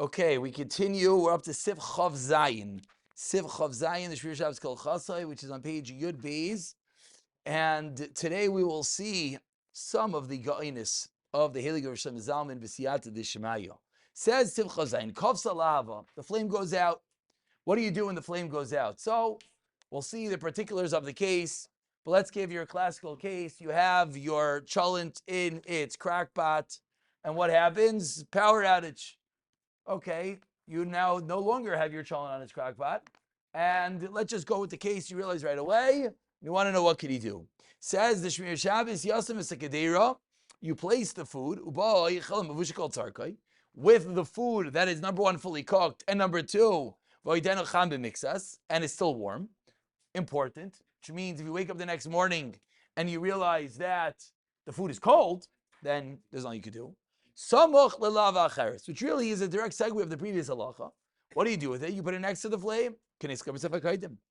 Okay, we continue. We're up to Siv Chav Zayin. Siv Chav Zayin, the Shemiras Shabbos Kol Chasai, which is on page Yud Beis. And today we will see some of the Ga'inus of the Heilig Rosh Zalman B'Siyata D'Shemayo. Says Siv Chav Zayin, Kov Salava, the flame goes out. What do you do when the flame goes out? So we'll see the particulars of the case, but let's give you a classical case. You have your chulent in its crackpot, and what happens? Power outage. Okay, you now no longer have your chulent on its crackpot. And let's just go with the case. You realize right away, you want to know what could he do. Says the Shemiras Shabbos, Yasem Esakadera, you place the food, with the food that is number one, fully cooked, and number two, and it's still warm. Important, which means if you wake up the next morning and you realize that the food is cold, then there's nothing you could do. Samoch lelava acheres, which really is a direct segue of the previous halacha. What do you do with it? You put it next to the flame.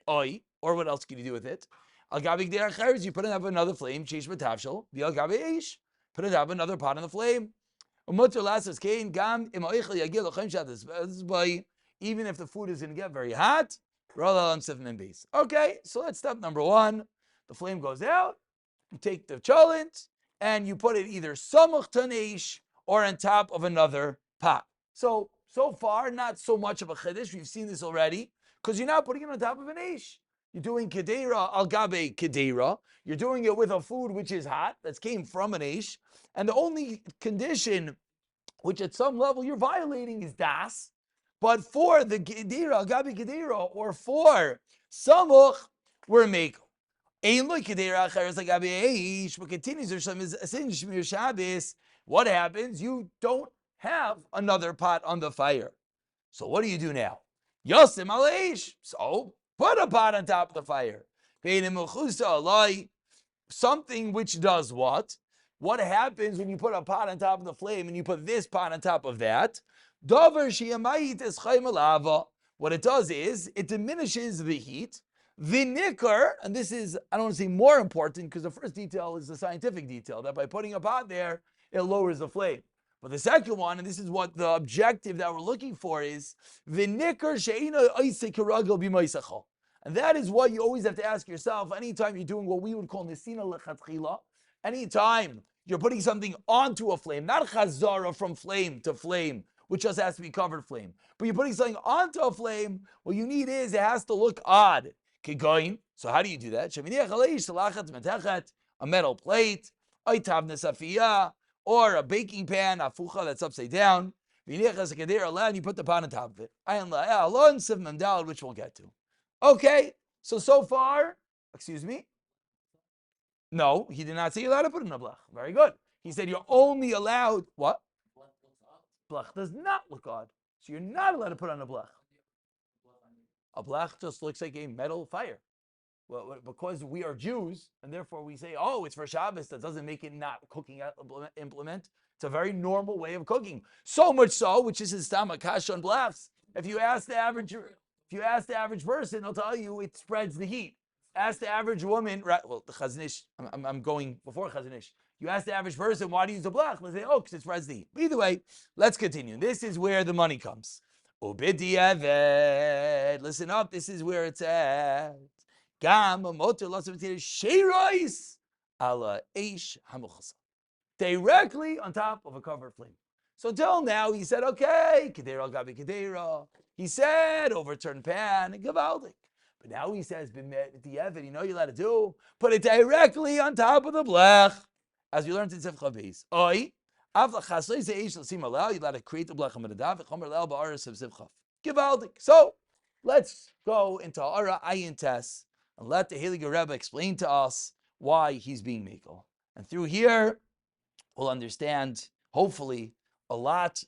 Or what else can you do with it? You put it up another flame. Put it up another pot on the flame. Even if the food is going to get very hot. Okay, so that's step number one. The flame goes out. You take the cholent and you put it either samach taneish or on top of another pot. So far, not so much of a chiddush. We've seen this already, because you're not putting it on top of an eish. You're doing kedera al gabe kedera. You're doing it with a food which is hot, that came from an eish. And the only condition, which at some level you're violating, is das. But for the kedera al gabe kedera, or for samuch, we're mekel. But continues Shemiras Shabbos. What happens? You don't have another pot on the fire. So what do you do now? Yosim aleish. So put a pot on top of the fire. Something which does what? What happens when you put a pot on top of the flame and you put this pot on top of that? What it does is it diminishes the heat. The nicker, and this is, I don't want to say more important, because the first detail is the scientific detail, that by putting a pot there, it lowers the flame. But the second one, and this is what the objective that we're looking for is, the nicker she'ina oisek karagel b'moisachol. And that is what you always have to ask yourself anytime you're doing what we would call nesina lechatchila. Anytime you're putting something onto a flame, not chazara from flame to flame, which just has to be covered flame, but you're putting something onto a flame, what you need is it has to look odd. So how do you do that? A metal plate, or a baking pan, afucha, that's upside down. And you put the pot on top of it. Which we'll get to. Okay, so far, excuse me? No, he did not say you're allowed to put it in a blech. Very good. He said you're only allowed, what? Blech does not look odd. So you're not allowed to put on a blech. A blech just looks like a metal fire. Well, because we are Jews, and therefore we say, oh, it's for Shabbos, that doesn't make it not cooking implement. It's a very normal way of cooking. So much so, which is his stomach, kasha and blechs. If you ask the average person, they'll tell you it spreads the heat. Ask the average woman, right? Well, the chaznish, I'm going before chaznish. You ask the average person, why do you use a blech? They say, oh, because it spreads the heat. But either way, let's continue. This is where the money comes. Listen up, this is where it's at. Directly on top of a covered flame. So till now, he said, okay, kedera gabi kedera. He said, overturn pan, gavaldik. But now he says, b'diavad, you know you're allowed to do? Put it directly on top of the blech. As we learned in Sif Chav. Oi. You're allowed to create the blech of Givaldik. So let's go into Ara Ayin Tes and let the Heilige Rebbe explain to us why he's being mekel. And through here, we'll understand, hopefully, a lot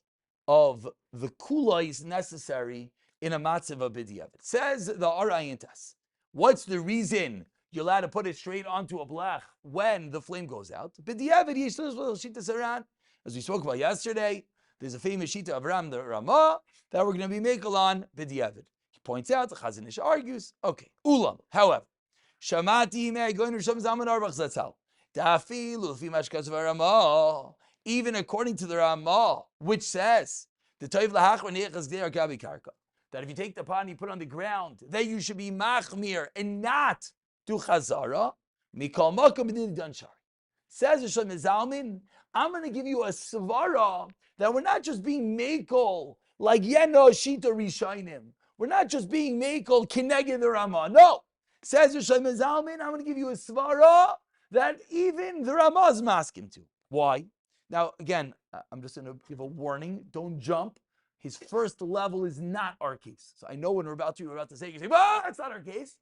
of the kulais necessary in a matzav of b'diavad. It says the Ara Ayin Tes. What's the reason you're allowed to put it straight onto a blech when the flame goes out? B'diavad yishtos shitas aran. As we spoke about yesterday, there's a famous shita of Ram the Ramah that we're going to be mekel on b'diavad. He points out, the Chazon Ish argues, okay, ulam, however, shamati me'agoyin risham zaman arbach zatzal, dafilu fi mashkas v'Ramah, even according to the Ramah, which says That if you take the pot and you put it on the ground, that you should be machmir and not do chazara. Mikol makom b'din dan shari. Says Hashem Zalmin, I'm going to give you a svara that we're not just being makel like yeno shita rishainim. We're not just being makel kineged the Ramah. No. Says Hashem Zalmin, I'm going to give you a svara that even the Ramah is masking to. Why? Now, again, I'm just going to give a warning. Don't jump. His first level is not our case. So I know when we're about to say, you say, well, that's not our case.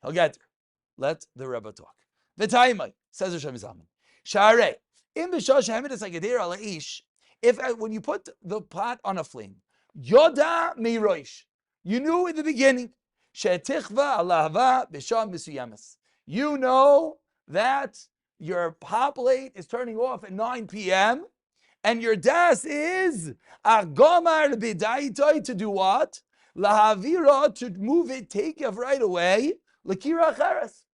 He'll get there. Let the Rebbe talk. V'taimai, says Hashem Zalman. Sharei, in Bishul Shemiras Shabbos, if when you put the pot on a flame, Yoda meirosh, you knew in the beginning, Shetichva alahava b'sham misuyamas. You know that your pot plate is turning off at 9 p.m., and your das is agomar b'daitoi to do what? Lahavira, to move it, take it right away. L'kira acheres.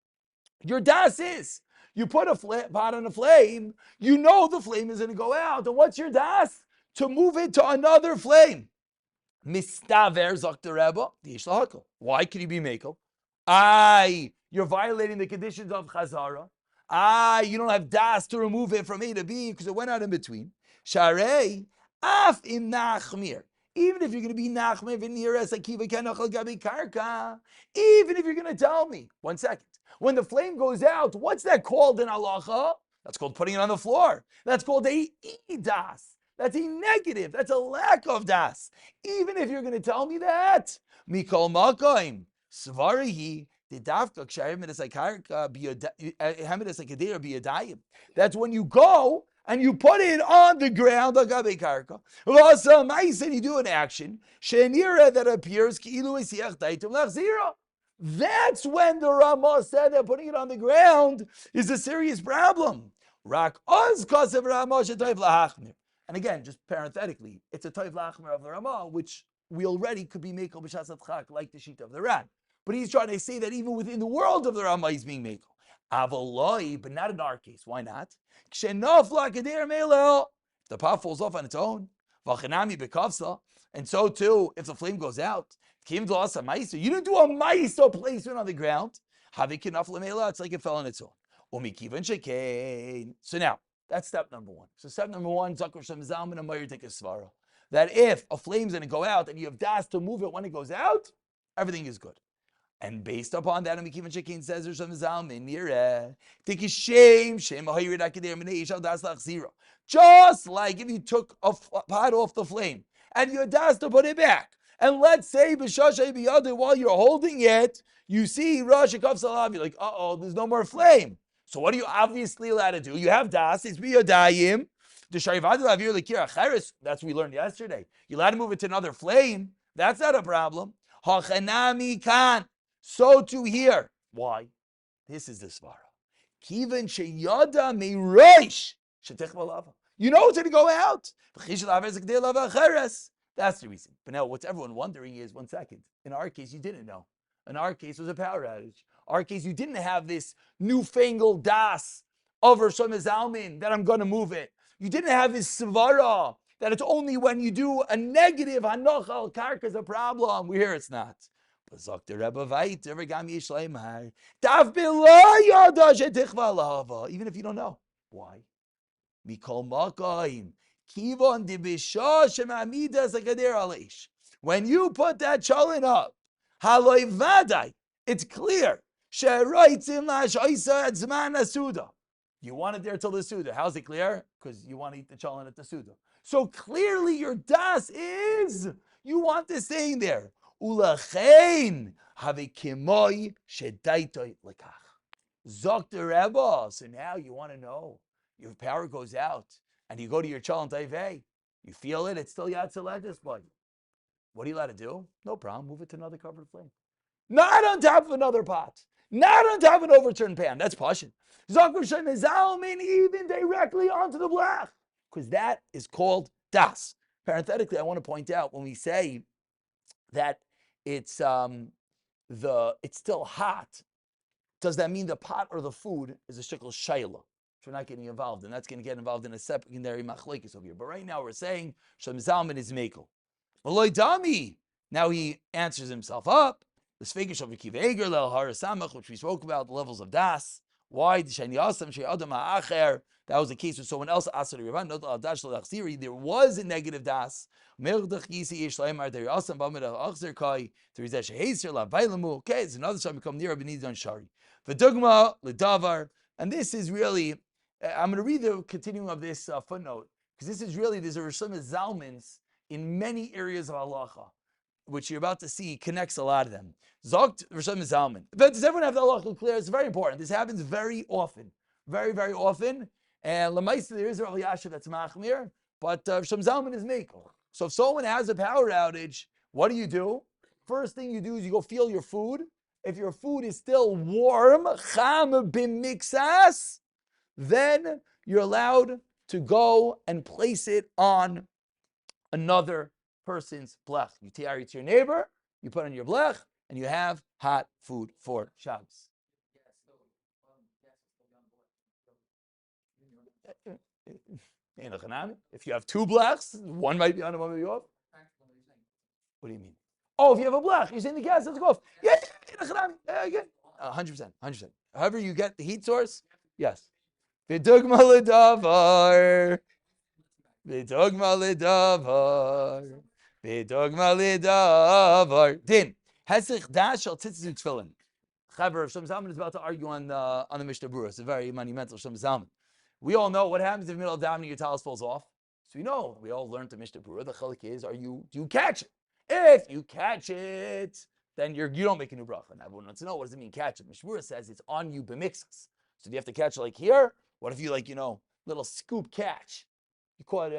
Your das is, you put a pot on a flame, you know the flame is going to go out. And what's your das? To move it to another flame. Mistaver zok the Rebbe, di'ish lahakol. Why can you be makel? You're violating the conditions of chazara. You don't have das to remove it from A to B because it went out in between. Sharei, af im nachmir. Even if you're going to be nachmir v'niras akiva kenachal gabi karka, even if you're going to tell me, 1 second, when the flame goes out, what's that called in halacha? That's called putting it on the floor. That's called a das. That's a negative. That's a lack of das. Even if you're going to tell me that, mikol makoim svarihi. That's when you go and you put it on the ground, and you do an action that appears. That's when the Ramah said that putting it on the ground is a serious problem. And again, just parenthetically, it's a toiv lachmer of the Ramah, which we already could be mekel b'shas atchak, like the sheet of the Ran. But he's trying to say that even within the world of the Ramah, he's being mekel. Avaloi, but not in our case. Why not? The pot falls off on its own. And so too, if the flame goes out, you didn't do a maiso placement on the ground. It's like it fell on its own. So now, that's step number one. So step number one, Zakor Shem Zalman and Meir take a svara. That if a flame's going to go out and you have das to move it when it goes out, everything is good. And based upon that, Amikim and Shekin says, Shem Zalman, Nireh, take a shame, just like if you took a pot off the flame and you had das to put it back. And let's say, while you're holding it, you see Rosh Hakav Salav, you're like, there's no more flame. So what are you obviously allowed to do? You have das, it's biyodayim. That's what we learned yesterday. You're allowed to move it to another flame. That's not a problem. Hachanami kan. So too here. Why? This is the svara. Kiven sheyada meirosh shetech balava. You know it's going to go out. That's the reason. But now what's everyone wondering is, 1 second, in our case, you didn't know. In our case, it was a power outage. Our case, you didn't have this newfangled das of Rosh Zalmin that I'm going to move it. You didn't have this svara that it's only when you do a negative hanochal karka is a problem. We hear it's not. But Dr. Rebbe Veit, even if you don't know. Why? Mikol makoim. When you put that cholent up, it's clear. You want it there till the Suda. How's it clear? Because you want to eat the cholent at the Suda. So clearly your das is, you want this thing there. Ulachein have kimoy shedaitoi lekach. Zok the Rebbe. So now you want to know, your power goes out, and you go to your cholent ayvei. You feel it, it's still yad selectus, but what are you allowed to do? No problem, move it to another covered flame. Not on top of another pot. Not on top of an overturned pan. That's passion. Zakor Shem Zalman, even directly onto the blach. Because that is called das. Parenthetically, I want to point out when we say that it's still hot, does that mean the pot or the food is a shikol shayla? Which we're not getting involved in. That's going to get involved in a secondary machlekes over here. But right now we're saying Shem Zalman is mekel. V'loy dami. Now he answers himself up. The Sfegish of Akiva Eger, Lel Harasamach, which we spoke about, the levels of Das. Why? That was the case with someone else. There was a negative Das. Okay, it's another time become near Benidon Shari. V'dugma ledavar, and this is really. I'm going to read the continuing of this footnote because this is really there's a Rishon Zalman's in many areas of halacha, which you're about to see connects a lot of them. Zogt Rishon Zalman. But does everyone have the halacha clear? It's very important. This happens very often, very very often. And Lamaisa there is a Rav Yasha that's machmir, but Rishon Zalman is mekel. So if someone has a power outage, what do? First thing you do is you go feel your food. If your food is still warm, cham b'mixas, then you're allowed to go and place it on another person's blech. You carry it to your neighbor, you put on your blech, and you have hot food for Shabbos. If you have two blechs, one might be on and one might be off. What do you mean? Oh, if you have a blech, you're saying the gas doesn't go off. Yeah, 100%, 100%. However you get the heat source, yes. V'dugma ledavar. V'dugma ledavar. V'dugma ledavar. Din. Hesich dash al tzitzit tefillin. Chaver, Shom Zalman is about to argue on the Mishnah Berurah. It's a very monumental Shom Zalman. We all know what happens if middle of davening your talis falls off. So we all learned the Mishnah Berurah. The chalik is, do you catch it? If you catch it, then you don't make a new bracha. And everyone wants to know, what does it mean catch it? Mishnah Berurah says it's on you b'mixas. So do you have to catch it like here? What if you little scoop catch? You caught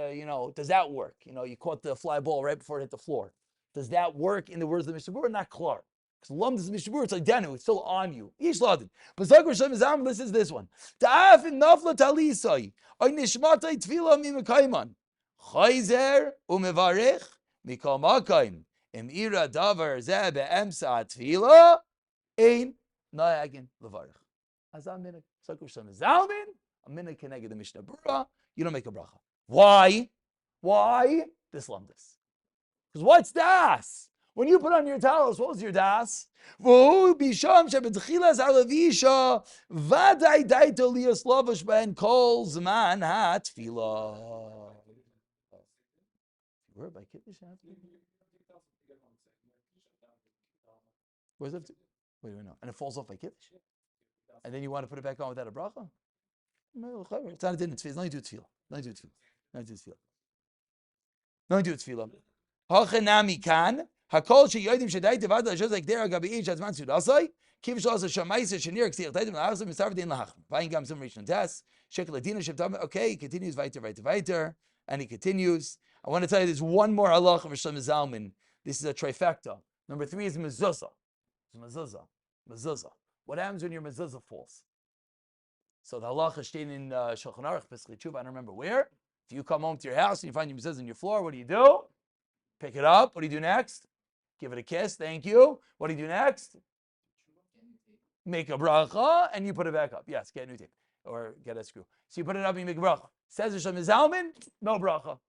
does that work? You caught the fly ball right before it hit the floor. Does that work in the words of the Mishnah Berurah? Not klar. Because lumd is the Mishnah Berurah, it's denu, it's still on you. Yish ladin. But Zakar Shem Zam, this is this one. Ta'af in nafla talisai. Oy nishmatai tefila mimekaiman. Chayzer umevarech mikal makayim. Im ira davar zeh be'emsa tefila. Ein nayagin levarech. Azam minik. Zakar Shem Zalmin. A minik keneged the Mishnah Berurah. You don't make a bracha. Why? This lumdus. Because what's das? When you put on your talis, what was your das? Where by Kiddush? Where's it? Wait, no. And it falls off by Kiddush? And then you want to put it back on without a bracha? It's not a din, it's not do tefillah. Not do tefillah. Hachanami kan. Hakol sheyodim shadai devad just like there agabi ish azman sudasai. Kiv shos shamaisa shenir ksir taidim la'achzim misarv din lahach. Vayin gam some rishon tas. Shekel adina sheptam. Okay, he continues weiter, and he continues. I want to tell you there's one more halacha of Rishon Zalman. This is a trifecta. Number 3 is mezuzah. Mezuzah. What happens when your mezuzah falls? So the halacha is stated in Shulchan Aruch, Pesach Tshuva, I don't remember where. If you come home to your house and you find your mezuzah on your floor, what do? Pick it up. What do you do next? Give it a kiss. Thank you. What do you do next? Make a bracha and you put it back up. Yes, get a new tape or get a screw. So you put it up and you make a bracha. Says Rishon Zalman, no bracha.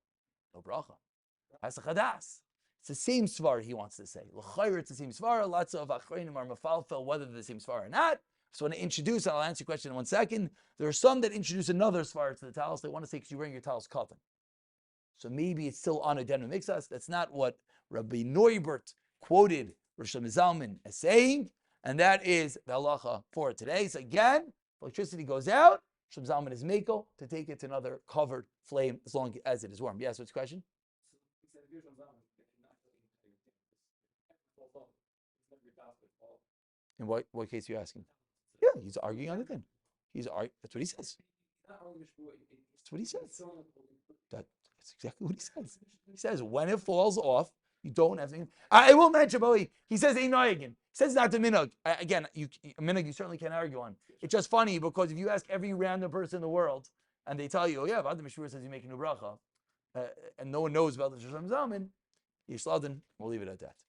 That's a chadas. It's the same svar he wants to say. L'chayr, it's the same svar. Lots of achreinim are mafalfel whether they're the same svar or not. So when I introduce, I'll answer your question in 1 second. There are some that introduce another svar to the talis. They want to say because you bring your talis cotton. So maybe it's still on a denu mixas. That's not what Rabbi Neubert quoted Rishon Zalman as saying, and that is the halacha for today. So again, electricity goes out. Rishon Zalman is mekel to take it to another covered flame as long as it is warm. Yes, what's the question? In what case are you asking? Yeah, he's arguing on the thing. That's what he says. That's what he says. That's exactly what he says. He says when it falls off, you don't have to. I will mention, but he says ain't noyagin. He says not the minhag. Again, a minhag you certainly can't argue on. It's just funny because if you ask every random person in the world and they tell you, oh yeah, but the Mishmur says you make a new bracha, and no one knows about the Rishon Zalman, Yishladin, we'll leave it at that.